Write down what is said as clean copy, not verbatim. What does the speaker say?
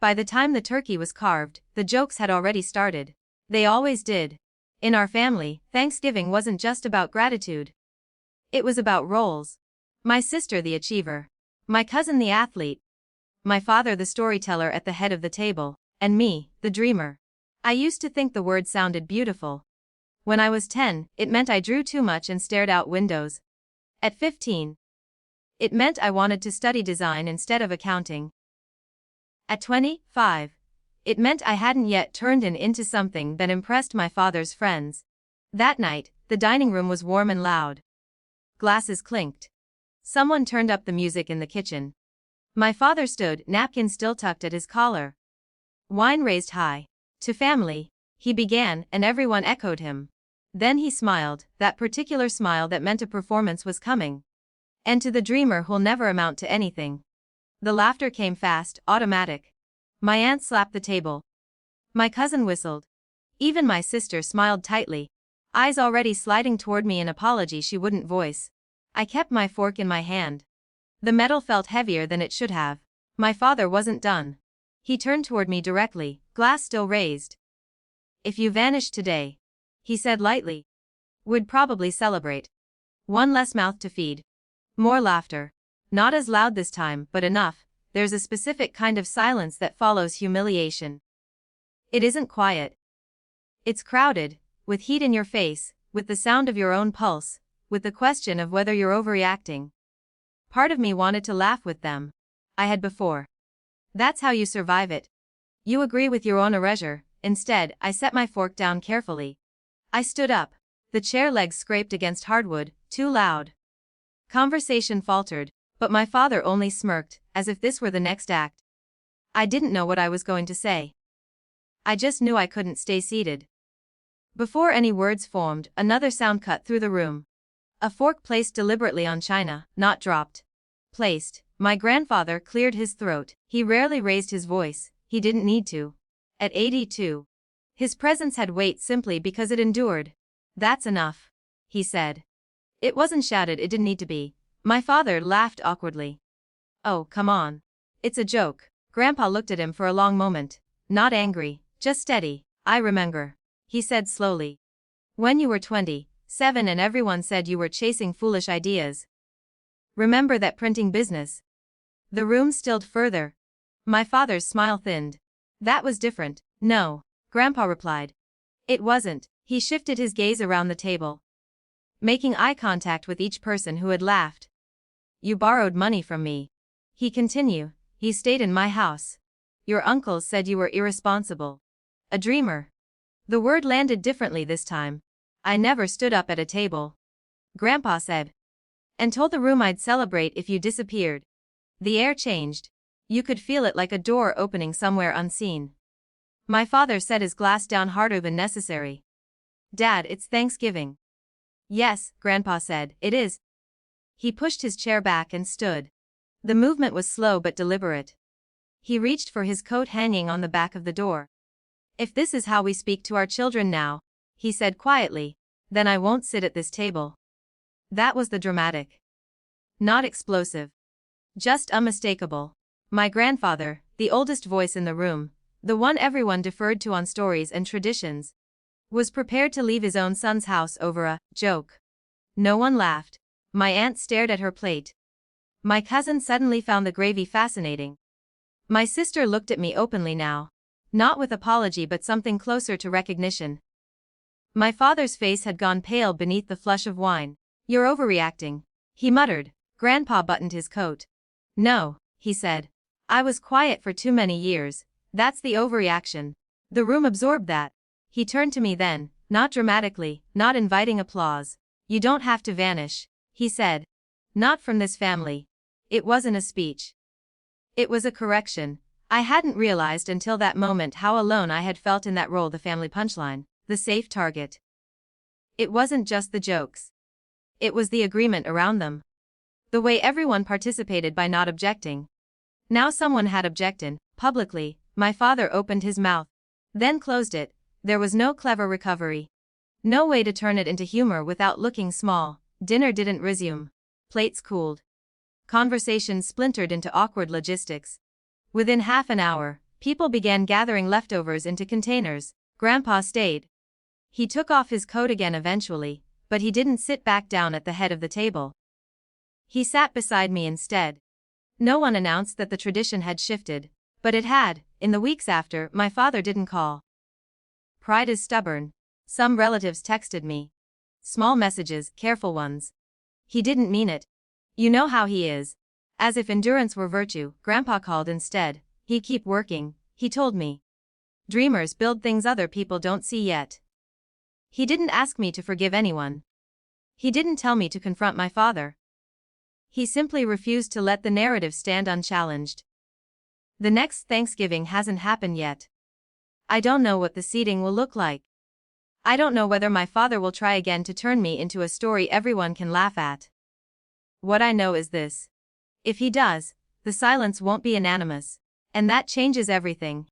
By the time the turkey was carved, the jokes had already started. They always did. In our family, Thanksgiving wasn't just about gratitude. It was about roles. My sister the achiever. My cousin the athlete. My father the storyteller at the head of the table. And me, the dreamer. I used to think the word sounded beautiful. When I was 10, it meant I drew too much and stared out windows. At 15, it meant I wanted to study design instead of accounting. At 25, it meant I hadn't yet turned into something that impressed my father's friends. That night, the dining room was warm and loud. Glasses clinked. Someone turned up the music in the kitchen. My father stood, napkin still tucked at his collar. Wine raised high. To family, he began, and everyone echoed him. Then he smiled, that particular smile that meant a performance was coming. And to the dreamer who'll never amount to anything. The laughter came fast, automatic. My aunt slapped the table. My cousin whistled. Even my sister smiled tightly, eyes already sliding toward me in apology she wouldn't voice. I kept my fork in my hand. The metal felt heavier than it should have. My father wasn't done. He turned toward me directly, glass still raised. If you vanished today, he said lightly, would probably celebrate. One less mouth to feed. More laughter. Not as loud this time, but enough. There's a specific kind of silence that follows humiliation. It isn't quiet. It's crowded, with heat in your face, with the sound of your own pulse, with the question of whether you're overreacting. Part of me wanted to laugh with them. I had before. That's how you survive it. You agree with your own erasure. Instead, I set my fork down carefully. I stood up. The chair legs scraped against hardwood, too loud. Conversation faltered, but my father only smirked, as if this were the next act. I didn't know what I was going to say. I just knew I couldn't stay seated. Before any words formed, another sound cut through the room. A fork placed deliberately on china, not dropped. Placed. My grandfather cleared his throat. He rarely raised his voice. He didn't need to. At 82. His presence had weight simply because it endured. That's enough, he said. It wasn't shouted, it didn't need to be. My father laughed awkwardly. Oh, come on. It's a joke. Grandpa looked at him for a long moment. Not angry, just steady. I remember, he said slowly. When you were 27 and everyone said you were chasing foolish ideas. Remember that printing business? The room stilled further. My father's smile thinned. That was different. No, Grandpa replied. It wasn't. He shifted his gaze around the table, making eye contact with each person who had laughed. You borrowed money from me. He continued. He stayed in my house. Your uncles said you were irresponsible. A dreamer. The word landed differently this time. I never stood up at a table. Grandpa said. And told the room I'd celebrate if you disappeared. The air changed. You could feel it like a door opening somewhere unseen. My father set his glass down harder than necessary. Dad, it's Thanksgiving. Yes, Grandpa said, it is. He pushed his chair back and stood. The movement was slow but deliberate. He reached for his coat hanging on the back of the door. If this is how we speak to our children now, he said quietly, then I won't sit at this table. That was the dramatic. Not explosive. Just unmistakable. My grandfather, the oldest voice in the room, the one everyone deferred to on stories and traditions, was prepared to leave his own son's house over a joke. No one laughed. My aunt stared at her plate. My cousin suddenly found the gravy fascinating. My sister looked at me openly now. Not with apology but something closer to recognition. My father's face had gone pale beneath the flush of wine. You're overreacting, he muttered. Grandpa buttoned his coat. No, he said. I was quiet for too many years. That's the overreaction. The room absorbed that. He turned to me then, not dramatically, not inviting applause. You don't have to vanish, he said. Not from this family. It wasn't a speech. It was a correction. I hadn't realized until that moment how alone I had felt in that role, the family punchline, the safe target. It wasn't just the jokes. It was the agreement around them. The way everyone participated by not objecting. Now someone had objected, publicly. My father opened his mouth, then closed it. There was no clever recovery. No way to turn it into humor without looking small. Dinner didn't resume. Plates cooled. Conversation splintered into awkward logistics. Within half an hour, People began gathering leftovers into containers. Grandpa stayed. He took off his coat again eventually, but he didn't sit back down at the head of the table. He sat beside me instead. No one announced that the tradition had shifted, but it had. In the weeks after, my father didn't call. Pride is stubborn. Some relatives texted me. Small messages, careful ones. He didn't mean it. You know how he is. As if endurance were virtue, Grandpa called instead. He'd keep working, he told me. Dreamers build things other people don't see yet. He didn't ask me to forgive anyone. He didn't tell me to confront my father. He simply refused to let the narrative stand unchallenged. The next Thanksgiving hasn't happened yet. I don't know what the seating will look like. I don't know whether my father will try again to turn me into a story everyone can laugh at. What I know is this. If he does, the silence won't be unanimous. And that changes everything.